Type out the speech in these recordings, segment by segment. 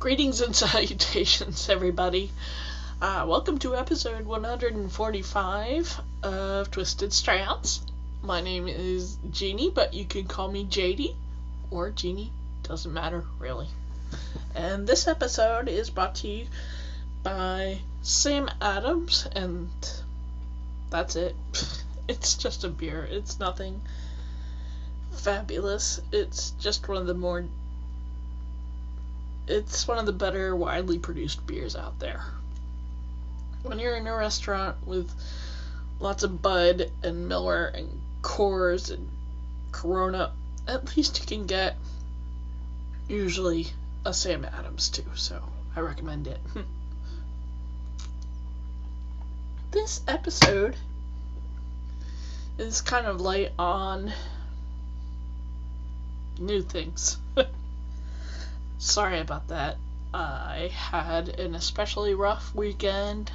Greetings and salutations, everybody. Welcome to episode 145 of Twisted Strands. My name is Jeannie, but you can call me JD or Jeannie. Doesn't matter, really. And this episode is brought to you by Sam Adams, and that's it. It's just a beer. It's nothing fabulous. It's just one of the better widely produced beers out there. When you're in a restaurant with lots of Bud and Miller and Coors and Corona, at least you can get usually a Sam Adams too, so I recommend it. This episode is kind of light on new things. Sorry about that. I had an especially rough weekend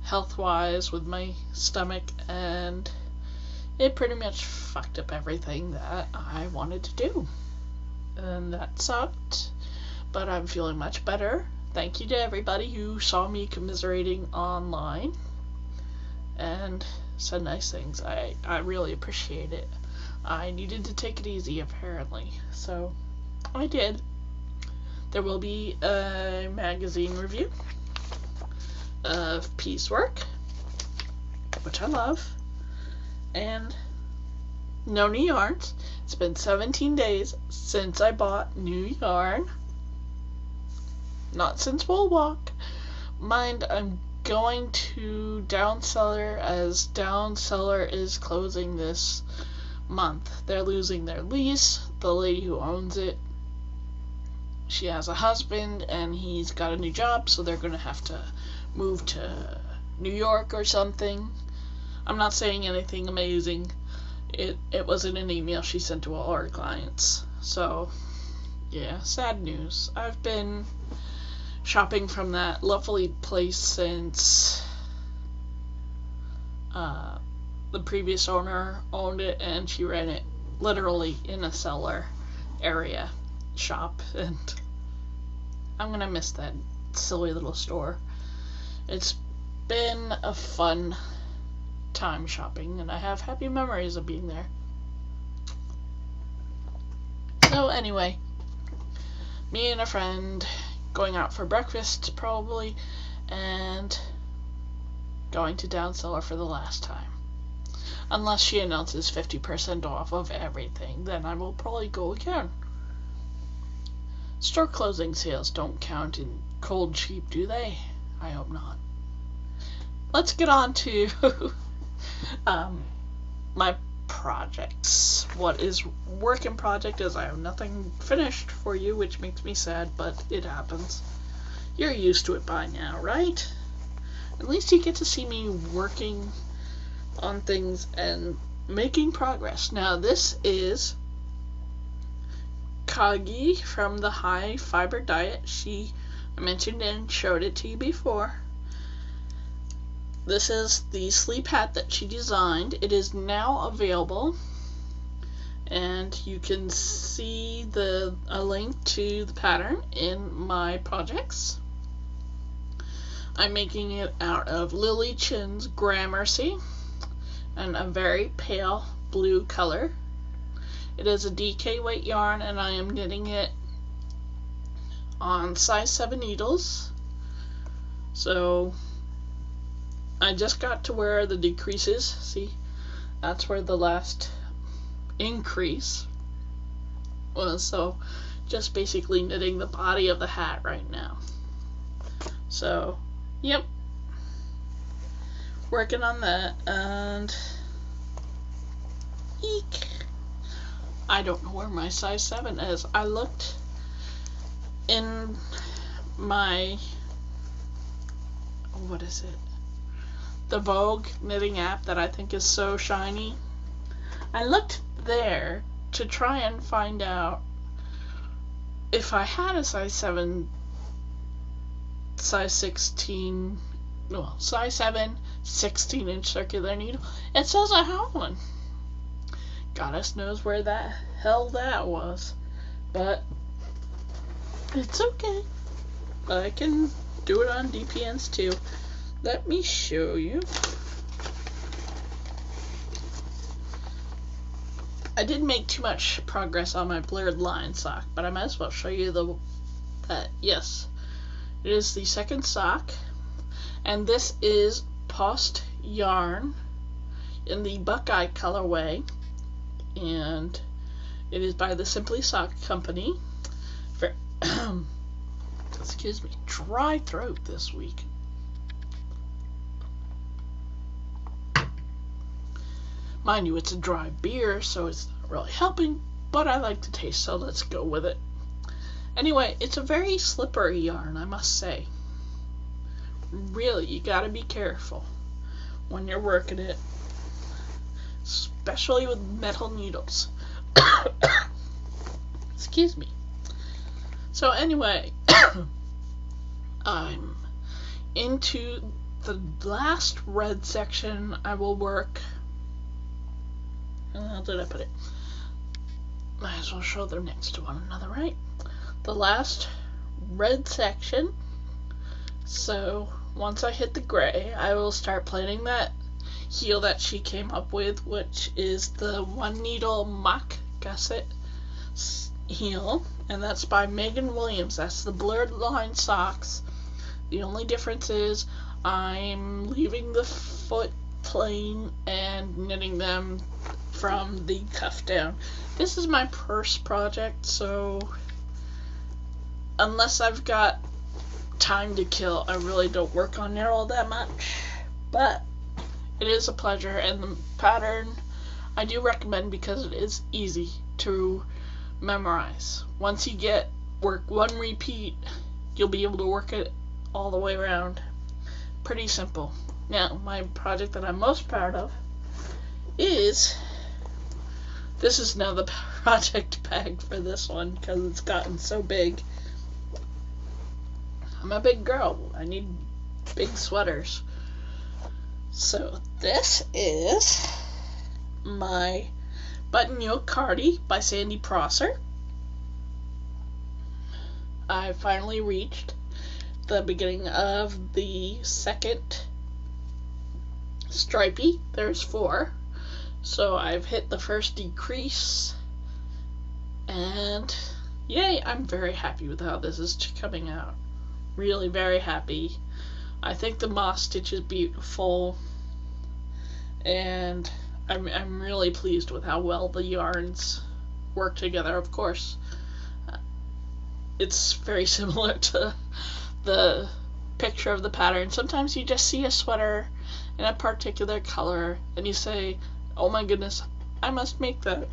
health-wise with my stomach, and it pretty much fucked up everything that I wanted to do. And that sucked, but I'm feeling much better. Thank you to everybody who saw me commiserating online and said nice things. I really appreciate it. I needed to take it easy, apparently, so I did. There will be a magazine review of piecework, which I love, and no new yarns. It's been 17 days since I bought new yarn. Not since Wool Walk. Mind, I'm going to Down Cellar, as Down Cellar is closing this month. They're losing their lease. The lady who owns it, she has a husband and he's got a new job, so they're gonna have to move to New York or something. I'm not saying anything amazing. It was in an email she sent to all our clients. So yeah, sad news. I've been shopping from that lovely place since the previous owner owned it, and she ran it literally in a cellar area shop, and I'm gonna miss that silly little store. It's been a fun time shopping, and I have happy memories of being there. So anyway, me and a friend going out for breakfast probably, and going to Down Cellar for the last time. Unless she announces 50% off of everything, then I will probably go again. Store closing sales don't count in cold cheap, do they? I hope not. Let's get on to my projects. What is work in project is I have nothing finished for you, which makes me sad, but it happens. You're used to it by now, right? At least you get to see me working on things and making progress. Now this is Kagi from the High Fiber Diet. I mentioned and showed it to you before. This is the sleep hat that she designed. It is now available, and you can see a link to the pattern in my projects. I'm making it out of Lily Chin's Gramercy and a very pale blue color. It is a DK weight yarn, and I am knitting it on size 7 needles. So I just got to where the decrease is. See, that's where the last increase was. So just basically knitting the body of the hat right now. So yep, working on that. And eek, I don't know where my size 7 is. I looked in my, what is it? The Vogue knitting app that I think is so shiny. I looked there to try and find out if I had a size 7, size 16, well, size 7, 16-inch circular needle. It says I have one. Goddess knows where the hell that was. But it's okay. I can do it on DPNs too. Let me show you. I didn't make too much progress on my blurred line sock, but I might as well show you that yes, it is the second sock, and this is Post yarn in the Buckeye colorway, and it is by the Simply Sock Company. For excuse me, dry throat this week. Mind you, it's a dry beer, so it's not really helping, but I like the taste, so let's go with it. Anyway, it's a very slippery yarn, I must say. Really, you gotta be careful when you're working it, especially with metal needles. Excuse me. So anyway, I'm into the last red section. I will work. How did I put it? Might as well show them next to one another, right? The last red section. So once I hit the gray, I will start planning that heel that she came up with, which is the one needle mock gusset heel, and that's by Megan Williams. That's the blurred line socks. The only difference is I'm leaving the foot plain and knitting them from the cuff down. This is my purse project, so unless I've got time to kill, I really don't work on there all that much, but it is a pleasure, and the pattern I do recommend because it is easy to memorize. Once you work one repeat, you'll be able to work it all the way around. Pretty simple. Now, my project that I'm most proud of is, this is now the project bag for this one because it's gotten so big. I'm a big girl. I need big sweaters. So this is my button yoke cardi by Sandy Prosser. I finally reached the beginning of the second stripey. There's 4. So I've hit the first decrease, and yay, I'm very happy with how this is coming out. Really very happy. I think the moss stitch is beautiful, and I'm really pleased with how well the yarns work together. Of course, it's very similar to the picture of the pattern. Sometimes you just see a sweater in a particular color and you say, oh my goodness, I must make that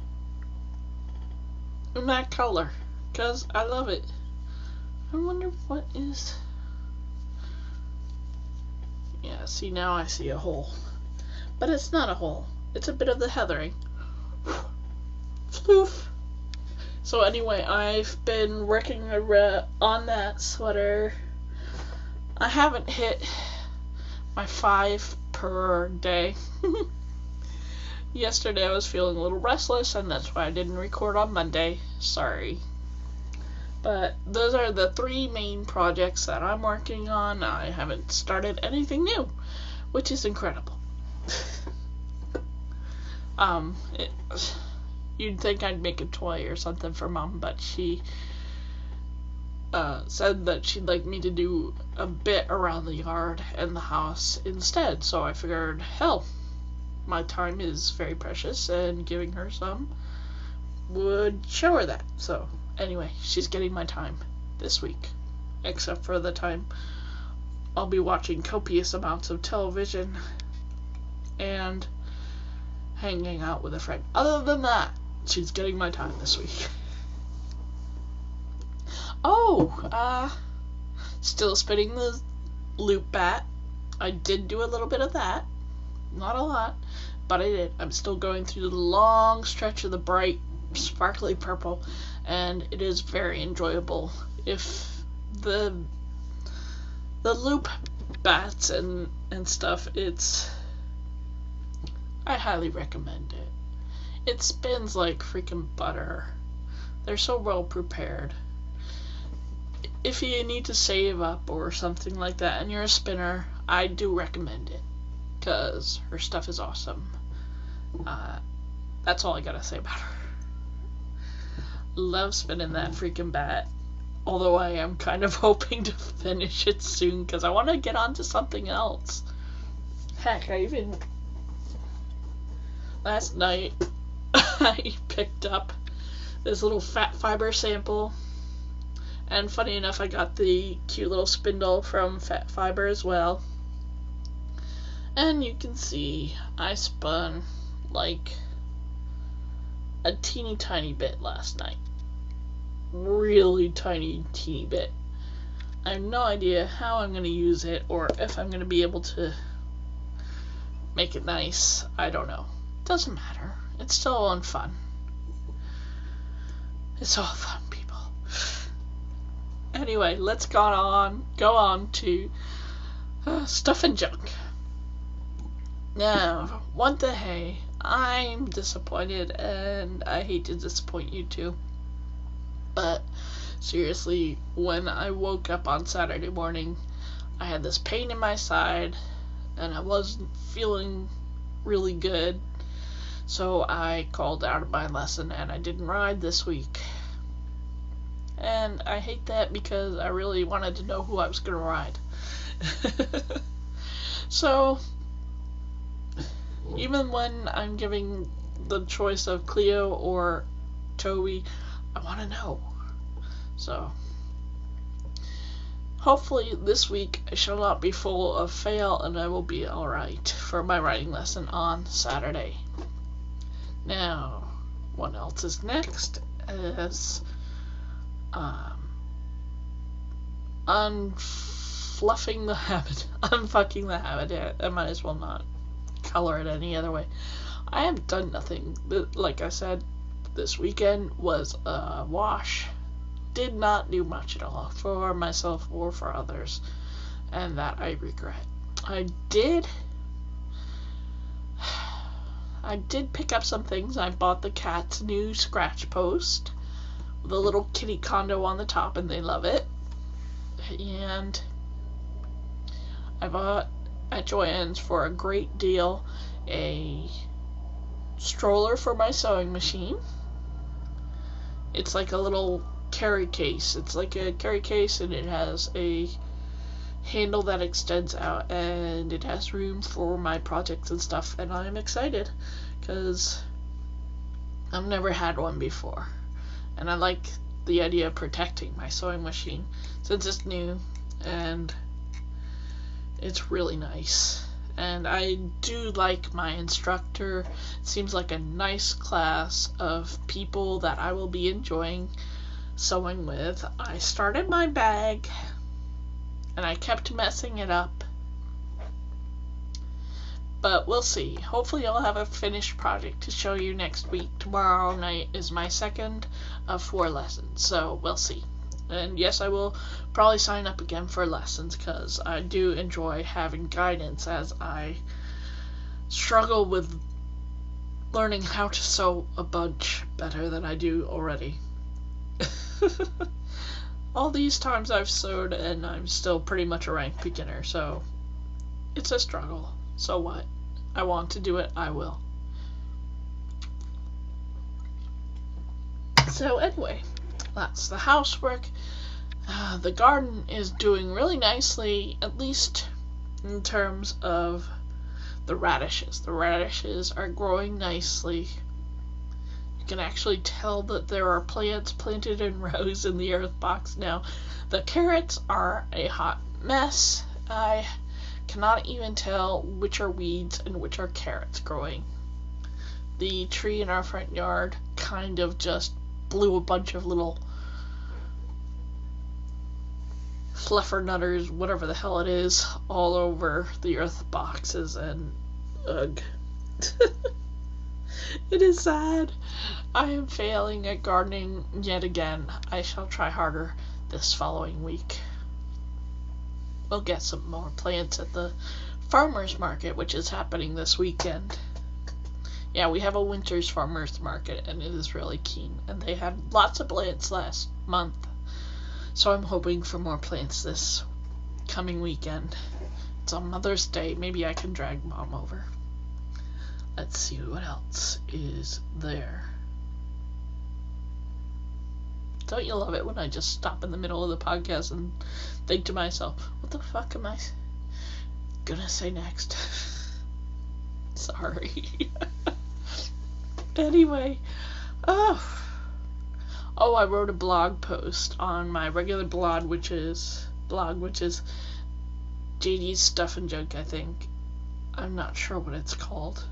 in that color because I love it. I wonder what is... Yeah, see, now I see a hole. But it's not a hole. It's a bit of the heathering. Floof. So anyway, I've been working on that sweater. I haven't hit my 5 per day. Yesterday I was feeling a little restless, and that's why I didn't record on Monday. Sorry. But those are the 3 main projects that I'm working on. I haven't started anything new, which is incredible. You'd think I'd make a toy or something for Mom, but she said that she'd like me to do a bit around the yard and the house instead. So I figured, hell, my time is very precious, and giving her some would show her that. So anyway, she's getting my time this week, except for the time I'll be watching copious amounts of television and hanging out with a friend. Other than that, she's getting my time this week. Oh, still spinning the loop bat. I did do a little bit of that. Not a lot, but I did. I'm still going through the long stretch of the bright, sparkly purple, and it is very enjoyable. If the loop bats and stuff, I highly recommend it. It spins like freaking butter. They're so well prepared. if you need to save up or something like that and you're a spinner, I do recommend it, because her stuff is awesome. That's all I gotta say about her. Love spinning that freaking bat. Although I am kind of hoping to finish it soon, because I want to get on to something else. Heck, last night, I picked up this little fat fiber sample. And funny enough, I got the cute little spindle from Fat Fiber as well. And you can see I spun like a teeny tiny bit last night. Really tiny, teeny bit. I have no idea how I'm going to use it or if I'm going to be able to make it nice. I don't know. Doesn't matter. It's still all fun. It's all fun, people. Anyway, let's go on to stuff and junk. Now, one thing, hey, I'm disappointed, and I hate to disappoint you too. But seriously, when I woke up on Saturday morning, I had this pain in my side, and I wasn't feeling really good. So I called out of my lesson, and I didn't ride this week. And I hate that because I really wanted to know who I was going to ride. So, even when I'm giving the choice of Cleo or Toby, I want to know. So, hopefully this week I shall not be full of fail and I will be alright for my riding lesson on Saturday. Now, what else is next is unfucking the habit. I might as well not color it any other way. I have done nothing. Like I said, this weekend was a wash. Did not do much at all for myself or for others, and that I regret. I did pick up some things. I bought the cat's new scratch post with a little kitty condo on the top, and they love it. And I bought at Joann's for a great deal a stroller for my sewing machine. It's like a little carry case. It's like a carry case, and it has a handle that extends out, and it has room for my projects and stuff, and I'm excited because I've never had one before, and I like the idea of protecting my sewing machine since it's new, and it's really nice. And I do like my instructor. It seems like a nice class of people that I will be enjoying sewing with. I started my bag and I kept messing it up, but we'll see. Hopefully I'll have a finished project to show you next week. Tomorrow night is my second of 4 lessons, so we'll see. And yes, I will probably sign up again for lessons because I do enjoy having guidance as I struggle with learning how to sew a bunch better than I do already. All these times I've sewed and I'm still pretty much a ranked beginner, so it's a struggle. So what? I want to do it, I will. So anyway, that's the housework. The garden is doing really nicely, at least in terms of the radishes. The radishes are growing nicely. You can actually tell that there are plants planted in rows in the earth box now. The carrots are a hot mess. I cannot even tell which are weeds and which are carrots growing. The tree in our front yard kind of just blew a bunch of little fluffernutters, whatever the hell it is, all over the earth boxes, and ugh. It is sad. I am failing at gardening yet again. I shall try harder this following week. We'll get some more plants at the farmer's market, which is happening this weekend. Yeah, we have a winter's farmer's market, and it is really keen. And they had lots of plants last month. So I'm hoping for more plants this coming weekend. It's on Mother's Day. Maybe I can drag Mom over. Let's see what else is there. Don't you love it when I just stop in the middle of the podcast and think to myself, what the fuck am I gonna say next? Sorry. Anyway, I wrote a blog post on my regular blog, which is JD's Stuff and Junk, I think. I'm not sure what it's called.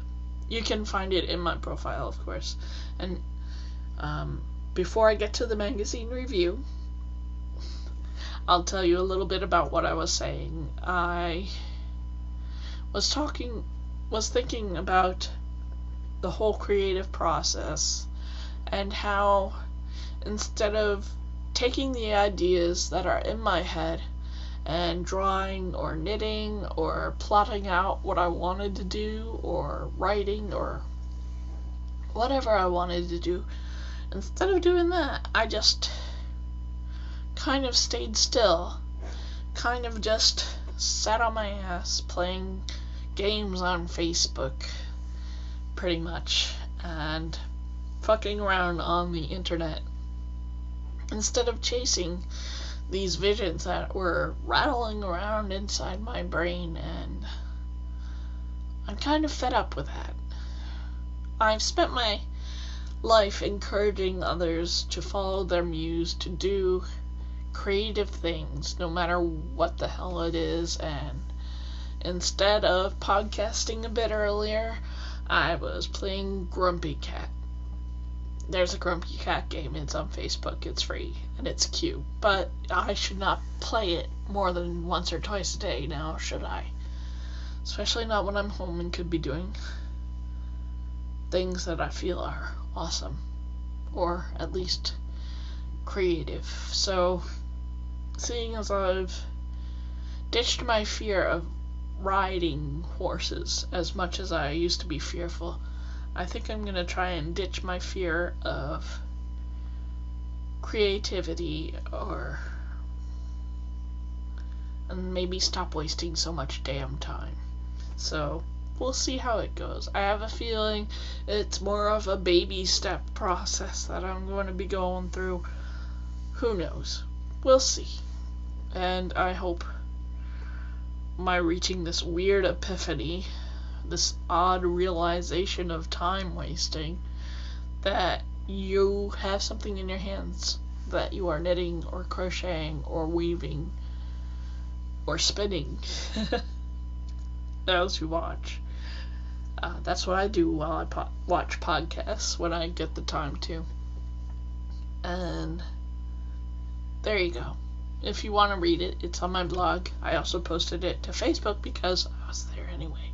You can find it in my profile, of course. And before I get to the magazine review, I'll tell you a little bit about what I was saying. I was thinking about the whole creative process and how instead of taking the ideas that are in my head and drawing or knitting or plotting out what I wanted to do or writing or whatever I wanted to do, instead of doing that, I just kind of stayed still, kind of just sat on my ass playing games on Facebook, pretty much, and fucking around on the internet, instead of chasing these visions that were rattling around inside my brain, and I'm kind of fed up with that. I've spent my life encouraging others to follow their muse, to do creative things, no matter what the hell it is, and instead of podcasting a bit earlier, I was playing Grumpy Cat. There's a Grumpy Cat game, it's on Facebook, it's free, and it's cute, but I should not play it more than once or twice a day now, should I? Especially not when I'm home and could be doing things that I feel are awesome, or at least creative. So, seeing as I've ditched my fear of riding horses as much as I used to be fearful, I think I'm going to try and ditch my fear of creativity and maybe stop wasting so much damn time. So, we'll see how it goes. I have a feeling it's more of a baby step process that I'm going to be going through. Who knows? We'll see. And I hope my reaching this weird epiphany, this odd realization of time wasting, that you have something in your hands that you are knitting or crocheting or weaving or spinning as you watch. That's what I do while I watch podcasts when I get the time to. And there you go. If you want to read it, it's on my blog. I also posted it to Facebook because I was there anyway,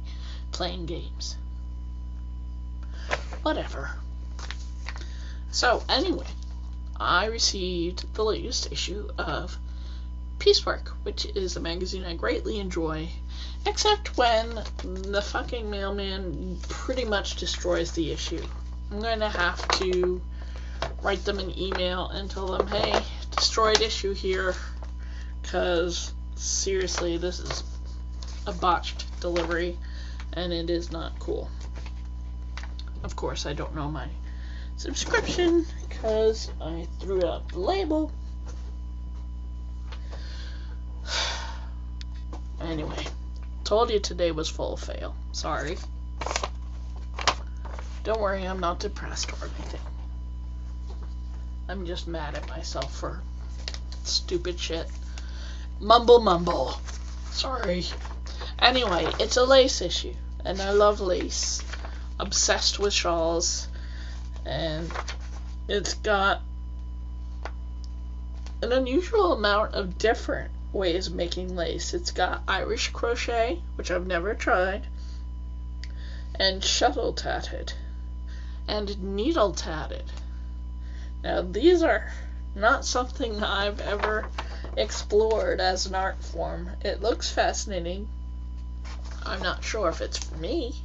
playing games. Whatever. So, anyway, I received the latest issue of Piecework, which is a magazine I greatly enjoy, except when the fucking mailman pretty much destroys the issue. I'm going to have to write them an email and tell them, hey, destroyed issue here, because seriously, this is a botched delivery and it is not cool. Of course, I don't know my subscription because I threw out the label. Anyway, told you today was full of fail. Sorry. Don't worry, I'm not depressed or anything. I'm just mad at myself for stupid shit. Mumble. Sorry. Anyway, it's a lace issue, and I love lace. Obsessed with shawls, and it's got an unusual amount of different ways of making lace. It's got Irish crochet, which I've never tried, and shuttle tatted, and needle tatted. Now, these are not something I've ever explored as an art form. It looks fascinating. I'm not sure if it's for me,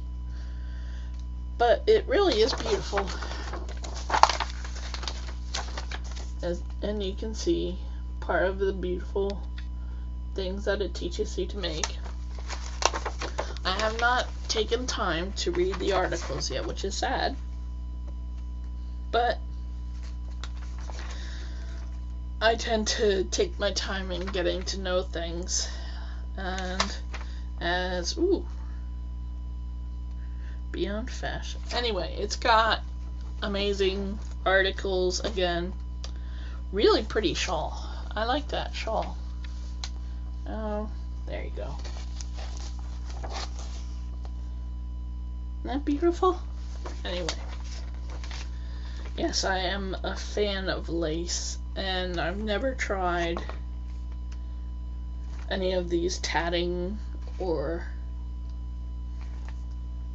but it really is beautiful. And you can see part of the beautiful things that it teaches you to make. I have not taken time to read the articles yet, which is sad. But I tend to take my time in getting to know things. And beyond fashion. Anyway, it's got amazing articles again. Really pretty shawl. I like that shawl. Oh, there you go. Isn't that beautiful? Anyway. Yes, I am a fan of lace, and I've never tried any of these tatting or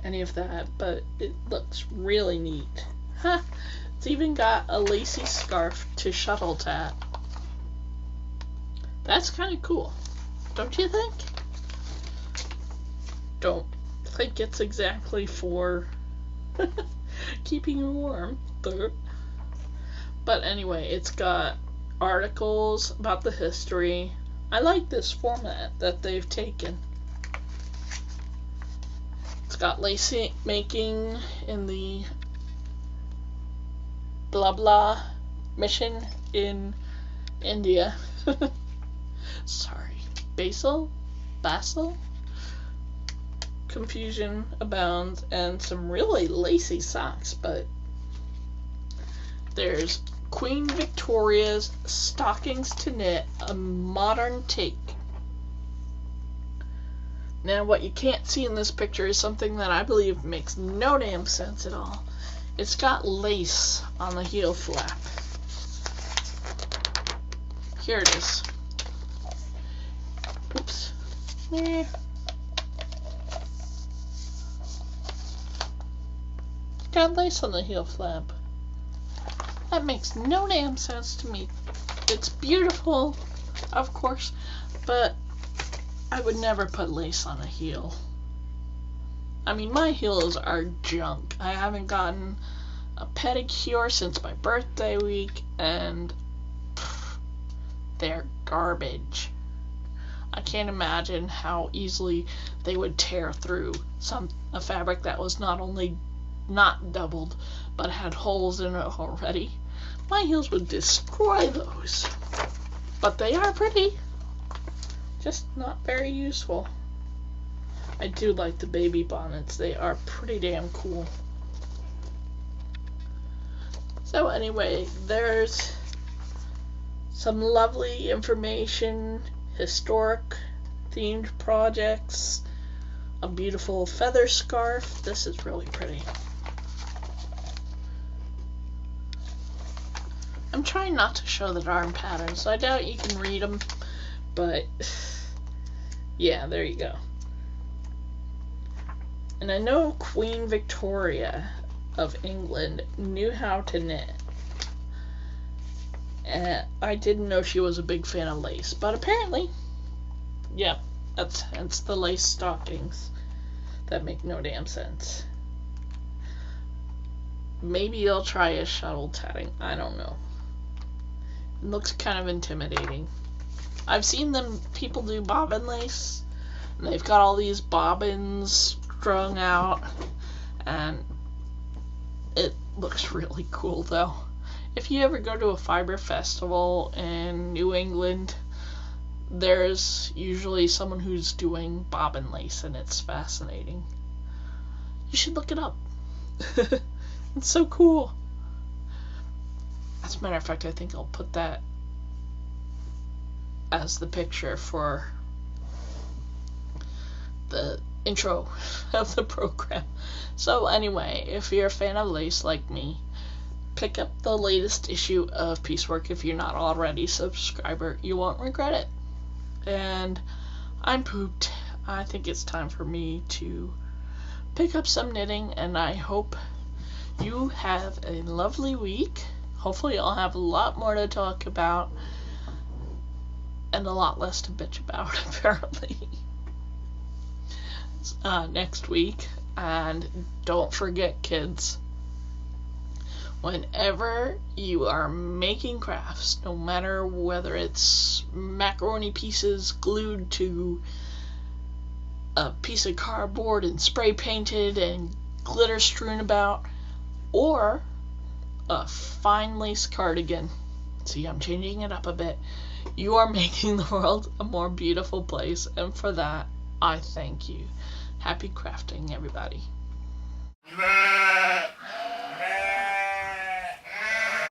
any of that, but it looks really neat. Huh, it's even got a lacy scarf to shuttle tat. That's kind of cool, don't you think? Don't think it's exactly for keeping you warm, but anyway, it's got articles about the history. I like this format that they've taken. It's got lace making in the blah blah mission in India. Sorry, basil? Confusion abounds, and some really lacy socks, but there's Queen Victoria's Stockings to Knit, a modern take. Now, what you can't see in this picture is something that I believe makes no damn sense at all. It's got lace on the heel flap. Here it is. Oops. Nah. Got lace on the heel flap. That makes no damn sense to me. It's beautiful, of course, but I would never put lace on a heel. I mean, my heels are junk. I haven't gotten a pedicure since my birthday week, and they're garbage. I can't imagine how easily they would tear through a fabric that was not only not doubled, but had holes in it already. My heels would destroy those. But they are pretty. Just not very useful. I do like the baby bonnets. They are pretty damn cool. So anyway, there's some lovely information, historic themed projects, a beautiful feather scarf. This is really pretty. I'm trying not to show the darn patterns, so I doubt you can read them, but yeah, there you go. And I know Queen Victoria of England knew how to knit. And I didn't know she was a big fan of lace, but apparently, yeah, that's the lace stockings that make no damn sense. Maybe I'll try a shuttle tatting. I don't know. It looks kind of intimidating. I've seen people do bobbin lace, and they've got all these bobbins strung out, and it looks really cool though. If you ever go to a fiber festival in New England, there's usually someone who's doing bobbin lace, and it's fascinating. You should look it up. It's so cool. As a matter of fact, I think I'll put that as the picture for the intro of the program. So anyway, if you're a fan of lace like me, pick up the latest issue of Piecework if you're not already a subscriber. You won't regret it. And I'm pooped. I think it's time for me to pick up some knitting, and I hope you have a lovely week. Hopefully I'll have a lot more to talk about and a lot less to bitch about, apparently, next week. And don't forget, kids, Whenever you are making crafts, no matter whether it's macaroni pieces glued to a piece of cardboard and spray painted and glitter strewn about, or a fine lace cardigan. See, I'm changing it up a bit. You are making the world a more beautiful place, and for that, I thank you. Happy crafting, everybody.